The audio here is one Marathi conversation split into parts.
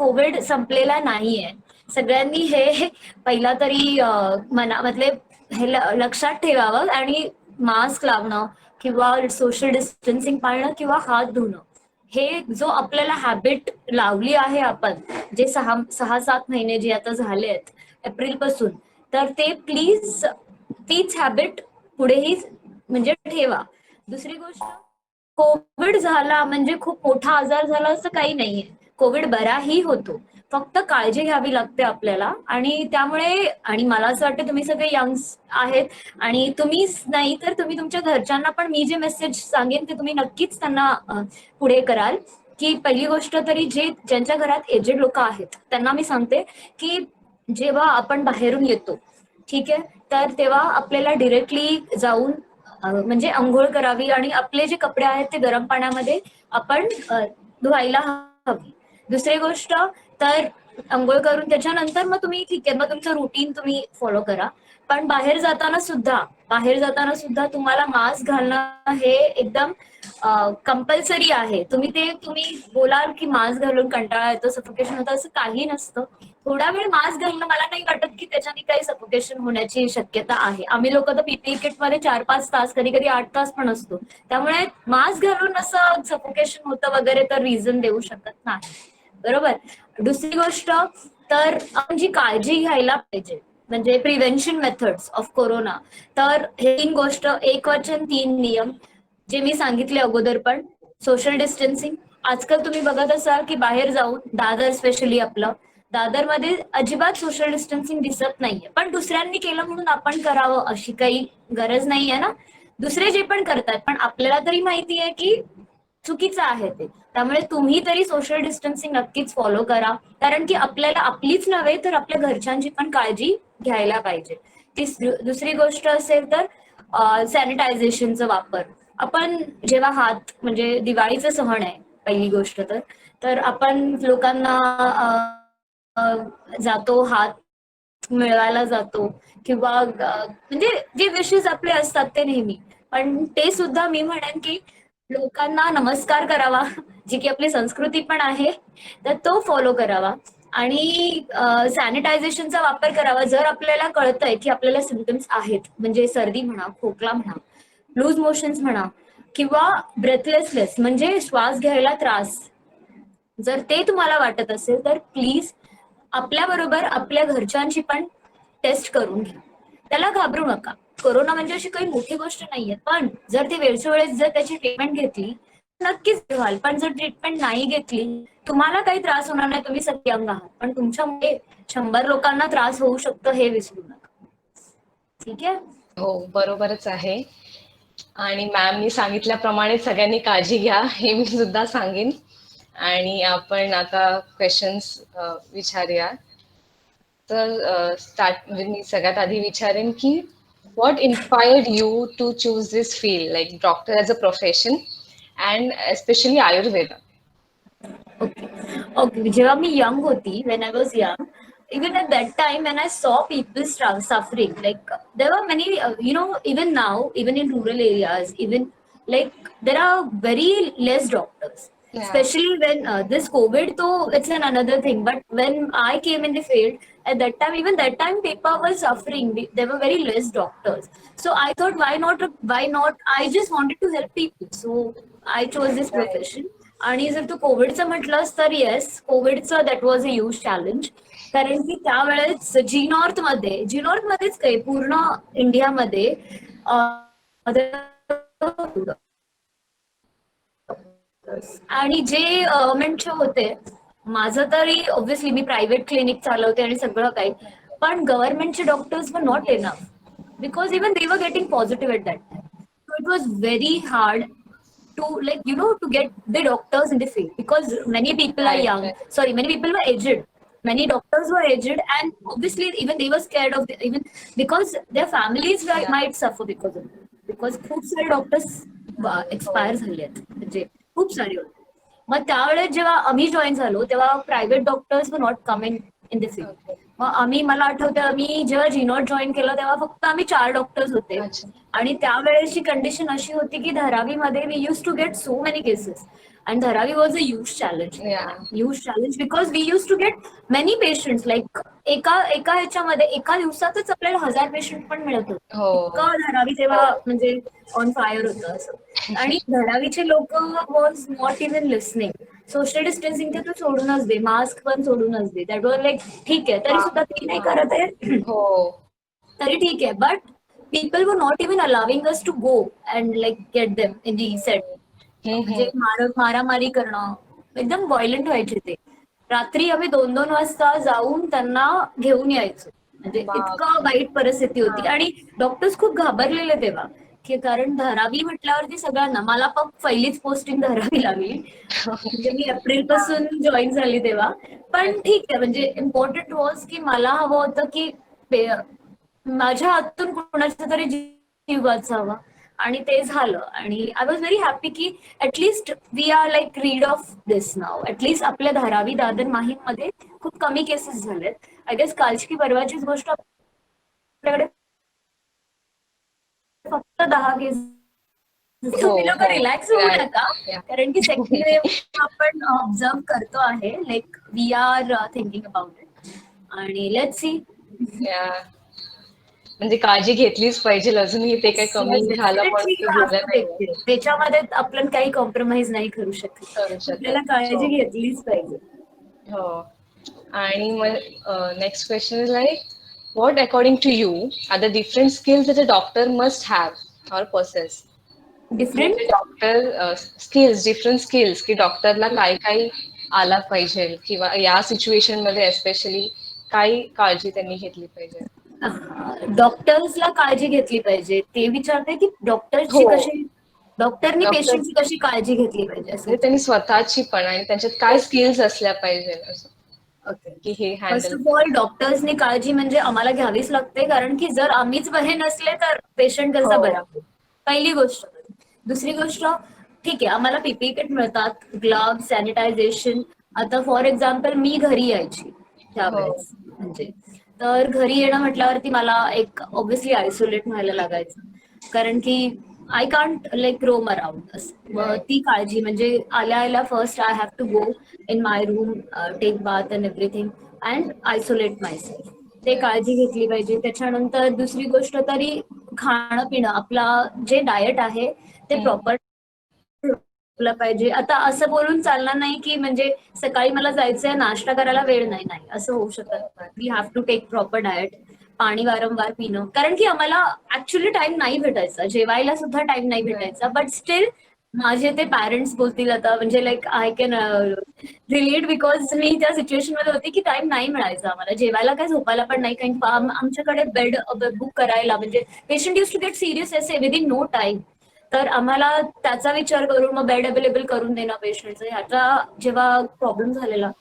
कोविड संपलेला नाहीये. सगळ्यांनी हे पहिला तरी मनामधले हे लक्षात ठेवावं आणि मास्क लावणं किंवा सोशल डिस्टन्सिंग पाळणं किंवा हात धुणं, हे जो आपल्याला हॅबिट लावली आहे आपण, जे 6-7 महिने जे आता झाले आहेत एप्रिल पासून, तर ते प्लीज तीच हॅबिट पुढेही म्हणजे ठेवा. दुसरी गोष्ट, कोविड झाला म्हणजे खूप मोठा आजार झाला असं काही नाहीये. कोविड बराही होतो. फक्त काळजी घ्यावी लागते आपल्याला आणि त्यामुळे आणि मला असं वाटतं तुम्ही सगळे यंग्स आहेत आणि तुम्हीच नाही तर तुम्ही तुमच्या घरच्यांना पण मी जे मेसेज सांगेन ते तुम्ही नक्कीच त्यांना पुढे कराल. की पहिली गोष्ट तरी ज्यांच्या घरात एजेड लोक आहेत त्यांना मी सांगते की जेव्हा आपण बाहेरून येतो, ठीक आहे, तर तेव्हा आपल्याला डिरेक्टली जाऊन म्हणजे अंघोळ करावी आणि आपले जे कपडे आहेत ते गरम पाण्यामध्ये आपण धुवायला हवी. दुसरी गोष्ट, तर अंघोळ करून त्याच्यानंतर मग तुम्ही ठीक आहे, मग तुमचं रुटीन तुम्ही फॉलो करा. पण बाहेर जाताना सुद्धा तुम्हाला मास्क घालणं हे एकदम कंपल्सरी आहे. तुम्ही बोलाल की मास्क घालून कंटाळा येतो, सफोकेशन होतं, असं काही नसतं. थोडा वेळ मास्क घालणं, मला नाही वाटत की त्याच्याने काही सफोकेशन होण्याची शक्यता आहे. आम्ही लोक तर पीपीई किट मध्ये 4-5 तास, कधी कधी 8 तास पण असतो. त्यामुळे मास्क घालून असं सफोकेशन होतं वगैरे तर रिझन देऊ शकत नाही. बरोबर. दुसरी गोष्ट, तर आपण जी काळजी घ्यायला पाहिजे म्हणजे प्रिव्हेन्शन मेथड्स ऑफ कोरोना, तर हे 3 गोष्ट, 1 वचन 3 नियम, जे मी सांगितले अगोदर पण. सोशल डिस्टन्सिंग, आजकाल तुम्ही बघत असाल की बाहेर जाऊन दादर, स्पेशली आपलं दादरमध्ये अजिबात सोशल डिस्टन्सिंग दिसत नाहीये. पण दुसऱ्यांनी केलं म्हणून आपण करावं अशी काही गरज नाहीये ना. दुसरे जे पण करतात पण आपल्याला तरी माहिती आहे की चुकीचं आहे ते. त्यामुळे तुम्ही तरी सोशल डिस्टन्सिंग नक्कीच फॉलो करा. कारण की आपल्याला आपलीच नव्हे तर आपल्या घरच्यांची पण काळजी घ्यायला पाहिजे. दुसरी गोष्ट असेल तर सॅनिटायझेशनचा वापर. आपण जेव्हा हात म्हणजे दिवाळीचा सण आहे पहिली गोष्ट तर आपण लोकांना जातो, हात मिळवायला जातो किंवा म्हणजे जे विशेष आपले असतात ते नेहमी. पण ते सुद्धा मी म्हणेन की लोकांना नमस्कार करावा, जी की आपली संस्कृती पण आहे, तर तो फॉलो करावा आणि सॅनिटायझेशनचा वापर करावा. जर आपल्याला कळतंय की आपल्याला सिम्पटम्स आहेत, म्हणजे सर्दी म्हणा, खोकला म्हणा, लूज मोशन्स म्हणा किंवा ब्रेथलेसनेस म्हणजे श्वास घ्यायला त्रास, जर ते तुम्हाला वाटत असेल तर प्लीज आपल्याबरोबर आपल्या घरच्यांची पण टेस्ट करून घ्या. त्याला घाबरू नका. कोरोना म्हणजे अशी काही मोठी गोष्ट नाहीये. पण जर ती वेळच्या वेळेस जर त्याची ट्रीटमेंट घेतली नक्कीच व्हाल. पण जर ट्रीटमेंट नाही घेतली, तुम्हाला काही त्रास होणार नाही, तुम्ही सत्यंग आहात. पण तुमच्यामुळे 100 लोकांना त्रास होऊ शकतो हे विसरू नका. ठीक आहे. हो, बरोबरच आहे. आणि मॅमनी सांगितल्याप्रमाणे सगळ्यांनी काळजी घ्या हे मी सुद्धा सांगेन. आणि आपण आता क्वेश्चन्स विचारूया. तर स्टार्ट म्हणजे मी सगळ्यात आधी विचारेन की what inspired you to choose this field, like doctor as a profession, and especially Ayurveda? Okay. Okay. जेव्हा मी यंग होती, when I was young, even at that time when I saw people suffering, like there were many, even now, even in rural areas, even like there are very less doctors. Yeah. Especially when this COVID, though it's another thing. But when I came in the field, at that time, even that time, people were suffering. There were very less doctors. So I thought, why not? Why not? I just wanted to help people. So I chose this Right. profession. आणि जर तू कोविडचं म्हटलंस तर येस, कोविडचं that was a huge challenge. कारण की त्यावेळेस जी नॉर्थ मध्येच काही पूर्ण इंडियामध्ये आणि जे गव्हर्नमेंटचे होते, माझं तरी ऑब्व्हियसली मी प्रायव्हेट क्लिनिक चालवते आणि सगळं काही, पण गव्हर्नमेंटचे doctors were not enough because even they were getting positive at that time. So it was very hard to to get the doctors in the field because many people are Right, young, right. sorry, many people were aged, many doctors were aged, and obviously even they were scared of even because their families Yeah. might suffer because of it. Because खूप सारे डॉक्टर्स हो. एक्सपायर झाले आहेत, म्हणजे खूप सारे होते. मग त्यावेळेस जेव्हा आम्ही जॉईन झालो तेव्हा private doctors were not coming in the field. Okay. मग मला आठवतं आम्ही जेव्हा जीनॉट जॉईन केलं तेव्हा फक्त आम्ही 4 डॉक्टर्स होते. अच्छा. आणि त्यावेळेसची कंडिशन अशी होती की धारावीमध्ये we use to get so many cases and Dharavi was a या. Huge challenge because we use to get many patients like एका एका ह्याच्यामध्ये एका दिवसातच आपल्याला 1000 पेशंट पण मिळत होते. हो. इतकं धारावी तेव्हा म्हणजे ऑन फायर होतं असं. आणि धारावीचे लोक was not even listening. Social distancing ते तू सोडूनच दे, मास्क पण सोडूनच दे. दॅट वॉज लाईक ठीक आहे तरी सुद्धा ते नाही करत आहे हो. तरी ठीक आहे. But people were not even allowing us to go and like get them in the set. म्हणजे मारामारी करणं एकदम व्हायलंट व्हायचे ते. रात्री आम्ही 2-2 वाजता जाऊन त्यांना घेऊन यायचो. म्हणजे इतकं बापरे. वाईट परिस्थिती होती. हा. आणि डॉक्टर्स खूप घाबरलेले तेव्हा की कारण धारावी म्हटल्यावरती सगळ्यांना मला पण पहिलीच पोस्टिंग धारावी लागली. म्हणजे मी एप्रिल पासून जॉईन झाली तेव्हा. पण ठीक आहे म्हणजे इम्पॉर्टंट वॉज की मला हवं होतं की माझ्या हातून कोणाचा तरी जीव वाचावा. आणि ते झालं. आणि आय वॉज व्हेरी हॅपी की at least we are like rid of this now. At least आपल्या धारावी दादर माहीम मध्ये खूप कमी केसेस झालेत. आय गेस कालची की परवाचीच गोष्ट आपल्याकडे फक्त 10 केस. हो. तुम्ही लोक हो. रिलॅक्स होऊ या. नका या. कारण की सेकंड वेव्ह आपण ऑब्झर्व करतो आहे. Like we are thinking about it आणि लेट्स सी. या. म्हणजे काळजी घेतलीच पाहिजे, अजूनही ते काही कमी येस झालं म्हणून डेफिनेटली ते यू हॅव झालं टू टेक नाहीये. केअर. त्याच्यामध्ये आपण काही कॉम्प्रोमाइज नाही करू शकत. करू आपल्याला शकत. काळजी हो. घेतलीच पाहिजे. हो. आणि मग next question is like, what according to you are the different skills that a doctor must have or possess? की म्हणजे different doctor skills, different skills, की डॉक्टरला काय काय आला पाहिजे किंवा या सिच्युएशन मध्ये एस्पेशली काय काळजी त्यांनी घेतली पाहिजे? डॉक्टर्सला काळजी घेतली पाहिजे ते विचारते की हो. डॉक्टर्सची कशी डॉक्टरनी डॉक्टर पेशंटची कशी काळजी घेतली पाहिजे असं म्हणजे त्यांनी स्वतःची पण आणि त्यांच्यात काय स्किल्स असल्या पाहिजे असं, ओके. की हे फर्स्ट हँडल. ऑफ ऑल डॉक्टर्सनी काळजी म्हणजे आम्हाला घ्यावीच लागते कारण की जर आम्हीच बरे नसले तर पेशंट कसा बरा हो. होईल. पहिली गोष्ट. दुसरी गोष्ट ठीक आहे आम्हाला पीपी किट मिळतात, ग्लव्ह, सॅनिटायझेशन. आता फॉर एक्झाम्पल मी घरी यायची हो. त्यावेळेस म्हणजे तर घरी येणं म्हटल्यावरती मला एक ऑब्व्हियसली आयसोलेट व्हायला लागायचं कारण की I can't like roam around. मग राईट. ती काळजी म्हणजे आल्या आल्या first I have to go in my room, take bath and everything and isolate myself. ते काळजी घेतली पाहिजे. त्याच्यानंतर दुसरी गोष्ट तरी खाणं पिणं आपला जे डाएट आहे ते प्रॉपर ठेवलं पाहिजे. आता असं बोलून चालणार नाही की म्हणजे सकाळी मला जायचंय नाश्ता करायला वेळ नाही, नाही असं होऊ शकत नाही. We have to take proper diet. पाणी वारंवार पिणं कारण की आम्हाला ऍक्च्युली टाइम नाही भेटायचा, जेवायला सुद्धा टाइम नाही भेटायचा. बट स्टील माझे ते पॅरेंट्स बोलतील आता म्हणजे like I can relate because मी त्या सिच्युएशन मध्ये होती की टाइम नाही मिळायचा आम्हाला जेवायला काय झोपायला पण नाही. कारण आमच्याकडे बेड बुक करायला म्हणजे patient use to get serious असे विदिन नो टाइम. तर आम्हाला त्याचा विचार करून मग बेड अवेलेबल करून देणं पेशंटचं ह्याचा जेव्हा प्रॉब्लेम झालेला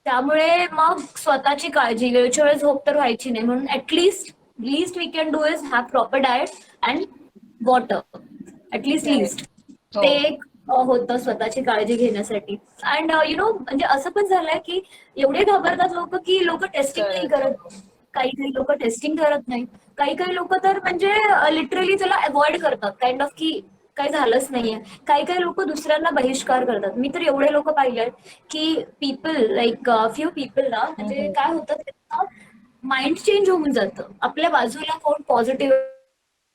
त्यामुळे मग स्वतःची काळजी वेळच्या वेळ झोप तर व्हायची नाही म्हणून at least least we can do is have proper diet and water. At least right. Least हो. ते एक होतं स्वतःची काळजी घेण्यासाठी. अँड यु नो म्हणजे असं पण झालंय की एवढे घाबरतात लोक की लोक टेस्टिंग नाही करत. करत. काही काही लोक टेस्टिंग करत नाही. काही काही लोक तर म्हणजे लिटरली त्याला अवॉइड करतात काइंड ऑफ की काही झालंच नाहीये. काही काही लोक दुसऱ्यांना बहिष्कार करतात. मी तर एवढे लोक पाहिले की पीपल लाईक फ्यू पीपल ना म्हणजे काय होतं माइंड चेंज होऊन जातं. आपल्या बाजूला कोण पॉझिटिव्ह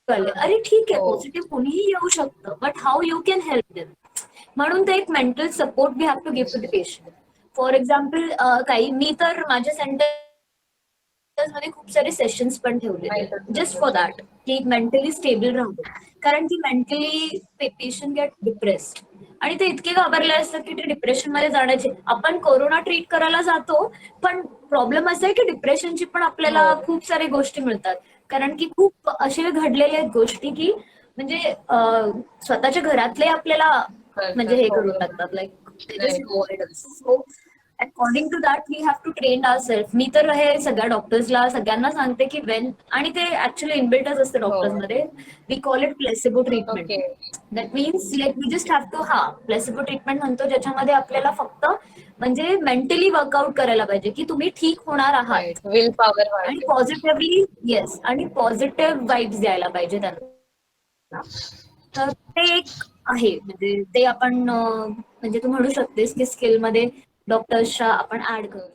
आले अरे ठीक आहे हो. पॉझिटिव्ह कोणीही येऊ शकतं but how you can help them. म्हणून ते एक mental support we have to give to the patient. For example काही मी तर माझ्या मध्ये खूप सारे सेशन्स पण ठेवलेले माहितच जस्ट फॉर नव्हतं. दॅट की मेंटली स्टेबल राहू. कारण की मेंटली पेशंट गेट डिप्रेस्ड आणि ते इतके घाबरले असतात की ते डिप्रेशन मध्ये जाण्याचे. आपण कोरोना ट्रीट करायला जातो पण प्रॉब्लेम असा आहे की डिप्रेशनची पण हो. आपल्याला खूप सारे गोष्टी मिळतात. कारण की खूप असे घडलेले आहेत गोष्टी की म्हणजे स्वतःच्या घरातले आपल्याला म्हणजे करतात. हे हो. करून टाकतात लाईक नाही. Avoid. So according to that we have to train our self. मी तर हे सगळ्या डॉक्टर्सला सगळ्यांना सांगते की आणि ते ऍक्च्युअली इनबिल्टच असते हो. डॉक्टर्स मध्ये, we call it placebo treatment. Okay. That means like we just have to, placebo treatment म्हणतो ज्याच्यामध्ये आपल्याला फक्त म्हणजे मेंटली वर्कआउट करायला पाहिजे की तुम्ही ठीक होणार आहात, राईट. विल पॉवर आणि वाढते. पॉझिटिव्हली, येस, आणि पॉझिटिव्ह वाईब्स द्यायला पाहिजे त्यांना. तर ते एक आहे, म्हणजे ते आपण म्हणजे तू म्हणू शकतेस की स्किल मध्ये डॉक्टर्सच्या आपण ऍड करू.